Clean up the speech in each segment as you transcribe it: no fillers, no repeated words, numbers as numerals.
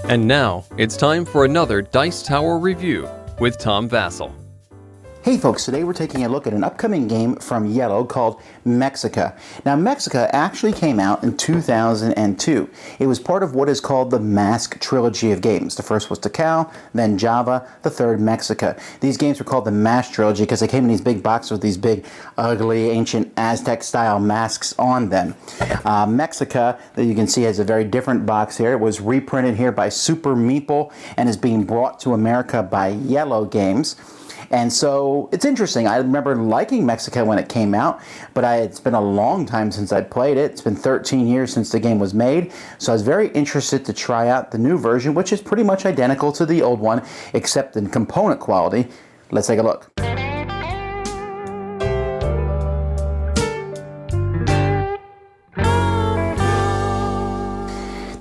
And now, it's time for another Dice Tower review with Tom Vasel. Hey folks, today we're taking a look at an upcoming game from Yellow called Mexica. Now Mexica actually came out in 2002. It was part of what is called the Mask trilogy of games. The first was Tikal, then Java, the third Mexica. These games were called the Mask trilogy because they came in these big boxes with these big, ugly, ancient Aztec style masks on them. Mexica, that you can see, has a very different box here. It was reprinted here by Super Meeple and is being brought to America by Yellow Games. And so it's interesting. I remember liking Mexica when it came out, but it's been a long time since I played it. It's been 13 years since the game was made, so I was very interested to try out the new version, which is pretty much identical to the old one, except in component quality. Let's take a look.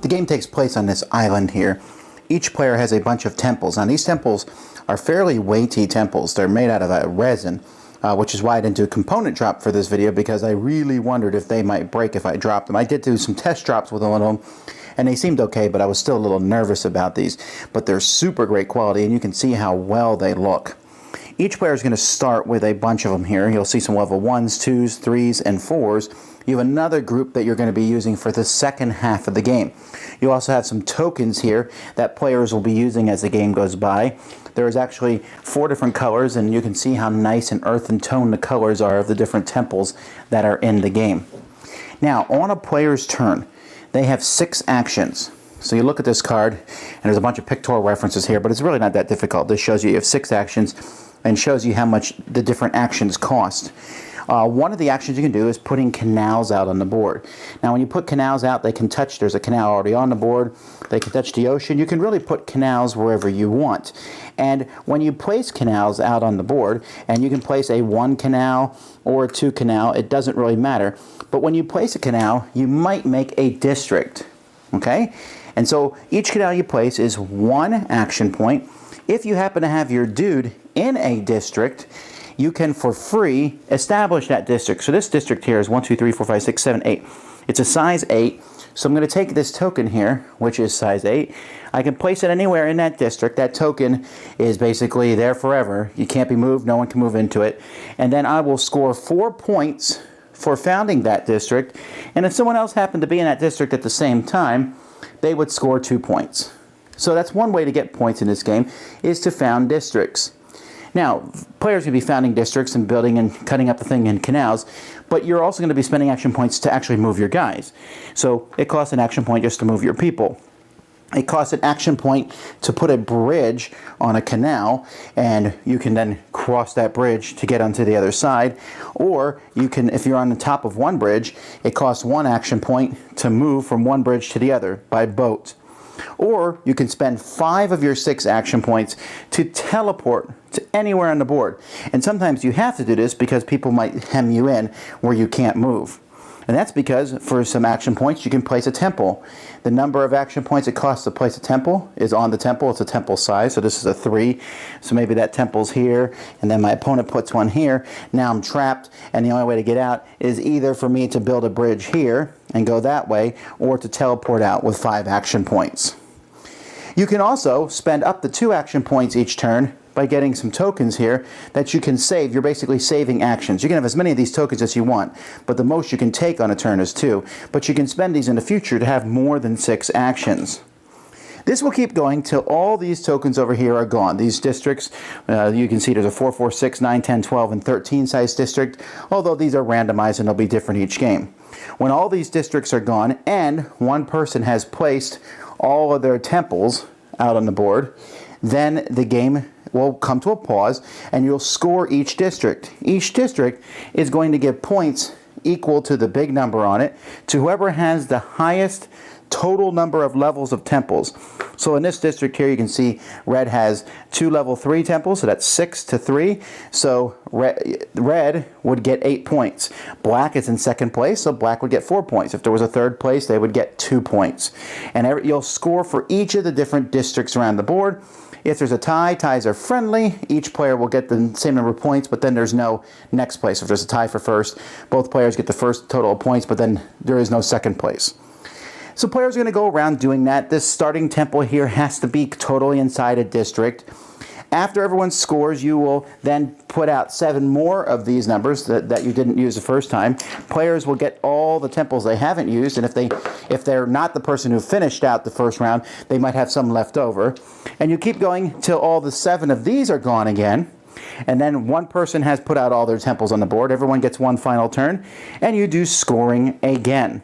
The game takes place on this island here. Each player has a bunch of temples. Now these temples are fairly weighty temples. They're made out of a resin, which is why I didn't do a component drop for this video, because I really wondered if they might break if I dropped them. I did do some test drops with one of them, and they seemed okay, but I was still a little nervous about these. But they're super great quality, and you can see how well they look. Each player is going to start with a bunch of them here. You'll see some level 1s, 2s, 3s, and 4s. You have another group that you're going to be using for the second half of the game. You also have some tokens here that players will be using as the game goes by. There is actually 4 different colors, and you can see how nice and earthen tone the colors are of the different temples that are in the game. Now, on a player's turn, they have 6 actions. So you look at this card, and there's a bunch of pictorial references here, but it's really not that difficult. This shows you have 6 actions and shows you how much the different actions cost. One of the actions you can do is putting canals out on the board. Now when you put canals out, they can touch, there's a canal already on the board, they can touch the ocean. You can really put canals wherever you want. And when you place canals out on the board, and you can place a 1 canal or a 2 canal, it doesn't really matter. But when you place a canal, you might make a district, okay? And so each canal you place is 1 action point. If you happen to have your dude in a district, you can, for free, establish that district. So this district here is 1, 2, 3, 4, 5, 6, 7, 8. It's a size 8. So I'm going to take this token here, which is size 8. I can place it anywhere in that district. That token is basically there forever. You can't be moved. No one can move into it. And then I will score 4 points for founding that district. And if someone else happened to be in that district at the same time, they would score 2 points. So that's one way to get points in this game, is to found districts. Now, players can be founding districts and building and cutting up the thing in canals, but you're also going to be spending action points to actually move your guys. So it costs an action point just to move your people. It costs an action point to put a bridge on a canal, and you can then cross that bridge to get onto the other side. Or you can, if you're on the top of one bridge, it costs 1 action point to move from one bridge to the other by boat. Or you can spend 5 of your 6 action points to teleport to anywhere on the board. And sometimes you have to do this because people might hem you in where you can't move. And that's because for some action points you can place a temple. The number of action points it costs to place a temple is on the temple. It's a temple size, so this is a 3. So maybe that temple's here, and then my opponent puts one here. Now I'm trapped, and the only way to get out is either for me to build a bridge here and go that way, or to teleport out with 5 action points. You can also spend up to 2 action points each turn by getting some tokens here that you can save. You're basically saving actions. You can have as many of these tokens as you want, but the most you can take on a turn is 2. But you can spend these in the future to have more than 6 actions. This will keep going till all these tokens over here are gone. These districts, you can see there's a 4, 4, 6, 9, 10, 12, and 13 size district, although these are randomized and they'll be different each game. When all these districts are gone and one person has placed all of their temples out on the board, then the game will come to a pause and you'll score each district. Each district is going to give points equal to the big number on it to whoever has the highest total number of levels of temples. So in this district here you can see red has 2 level 3 temples, so that's 6 to 3. So red would get 8 points. Black is in second place, so black would get 4 points. If there was a third place, they would get 2 points. And you'll score for each of the different districts around the board. If there's a tie, ties are friendly. Each player will get the same number of points, but then there's no next place. If there's a tie for first, both players get the first total of points, but then there is no second place. So players are going to go around doing that. This starting temple here has to be totally inside a district. After everyone scores, you will then put out 7 more of these numbers that you didn't use the first time. Players will get all the temples they haven't used, and if they're not the person who finished out the first round, they might have some left over. And you keep going till all the 7 of these are gone again. And then one person has put out all their temples on the board. Everyone gets one final turn, and you do scoring again.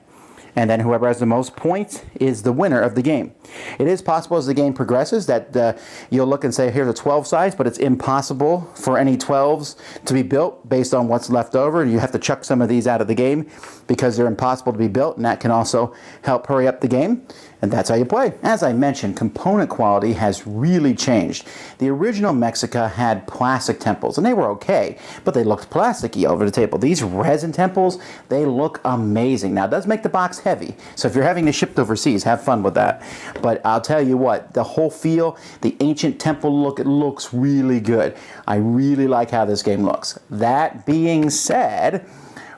And then whoever has the most points is the winner of the game. It is possible as the game progresses that you'll look and say, here's a 12 size, but it's impossible for any 12s to be built based on what's left over. You have to chuck some of these out of the game because they're impossible to be built, and that can also help hurry up the game. And that's how you play. As I mentioned, component quality has really changed. The original Mexica had plastic temples, and they were okay, but they looked plasticky over the table. These resin temples, they look amazing. Now, it does make the box heavy, so if you're having to ship overseas, have fun with that. But I'll tell you what, the whole feel, the ancient temple look, it looks really good. I really like how this game looks. That being said,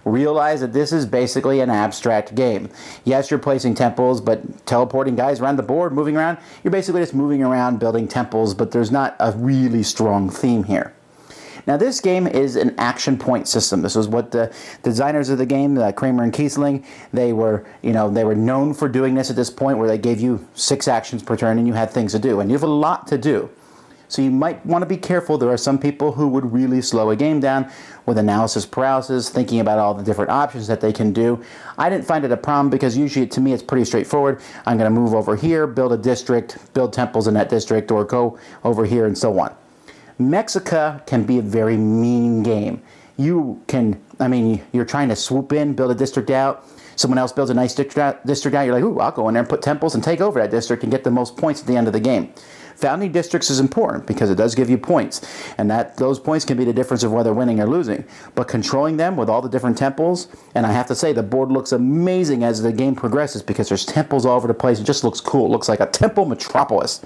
realize that this is basically an abstract game. Yes, you're placing temples, but teleporting guys around the board, moving around, you're basically just moving around building temples, but there's not a really strong theme here. Now, this game is an action point system. This is what the designers of the game, Kramer and Kiesling, they were known for doing this at this point, where they gave you 6 actions per turn and you had things to do, and you have a lot to do. So you might want to be careful. There are some people who would really slow a game down with analysis paralysis, thinking about all the different options that they can do. I didn't find it a problem because usually, to me, it's pretty straightforward. I'm going to move over here, build a district, build temples in that district, or go over here and so on. Mexica can be a very mean game. You're trying to swoop in, build a district out. Someone else builds a nice district out. You're like, ooh, I'll go in there and put temples and take over that district and get the most points at the end of the game. Founding districts is important because it does give you points, and those points can be the difference of whether winning or losing. But controlling them with all the different temples, and I have to say the board looks amazing as the game progresses because there's temples all over the place. It just looks cool. It looks like a temple metropolis.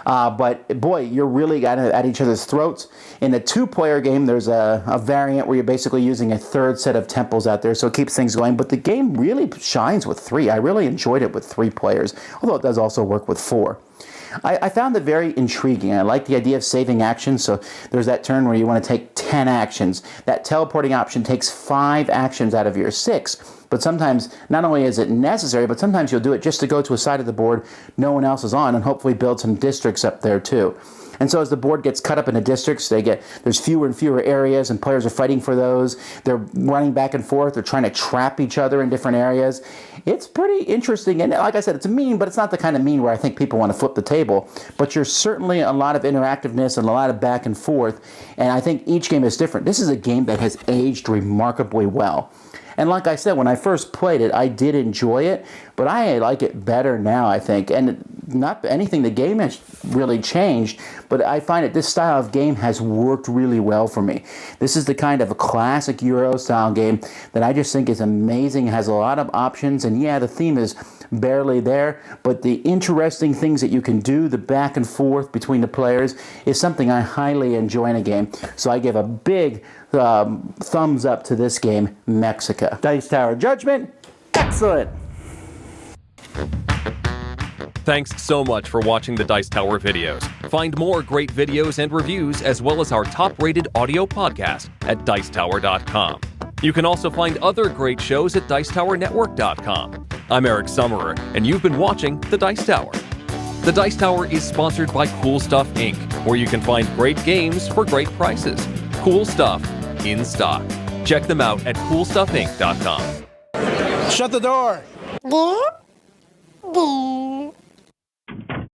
But boy, you're really at each other's throats. In the 2-player game, there's a variant where you're basically using a 3rd set of temples out there, so it keeps things going. But the game really shines with 3. I really enjoyed it with 3 players, although it does also work with 4. I found it very intriguing. I like the idea of saving actions. So there's that turn where you want to take 10 actions. That teleporting option takes 5 actions out of your 6. But sometimes, not only is it necessary, but sometimes you'll do it just to go to a side of the board no one else is on and hopefully build some districts up there too. And so as the board gets cut up into districts, there's fewer and fewer areas, and players are fighting for those. They're running back and forth. They're trying to trap each other in different areas. It's pretty interesting. And like I said, it's mean, but it's not the kind of mean where I think people want to flip the table. But there's certainly a lot of interactiveness and a lot of back and forth. And I think each game is different. This is a game that has aged remarkably well. And like I said, when I first played it, I did enjoy it, but I like it better now, I think. And not anything, the game has really changed, but I find that this style of game has worked really well for me. This is the kind of a classic Euro-style game that I just think is amazing. It has a lot of options, and yeah, the theme is barely there, but the interesting things that you can do, the back and forth between the players, is something I highly enjoy in a game. So I give a big thumbs up to this game, Mexica. Dice Tower Judgment, excellent! Thanks so much for watching the Dice Tower videos. Find more great videos and reviews, as well as our top-rated audio podcast at Dicetower.com. You can also find other great shows at Dicetowernetwork.com. I'm Eric Summerer, and you've been watching The Dice Tower. The Dice Tower is sponsored by Cool Stuff Inc., where you can find great games for great prices. Cool stuff in stock. Check them out at CoolStuffInc.com. Shut the door.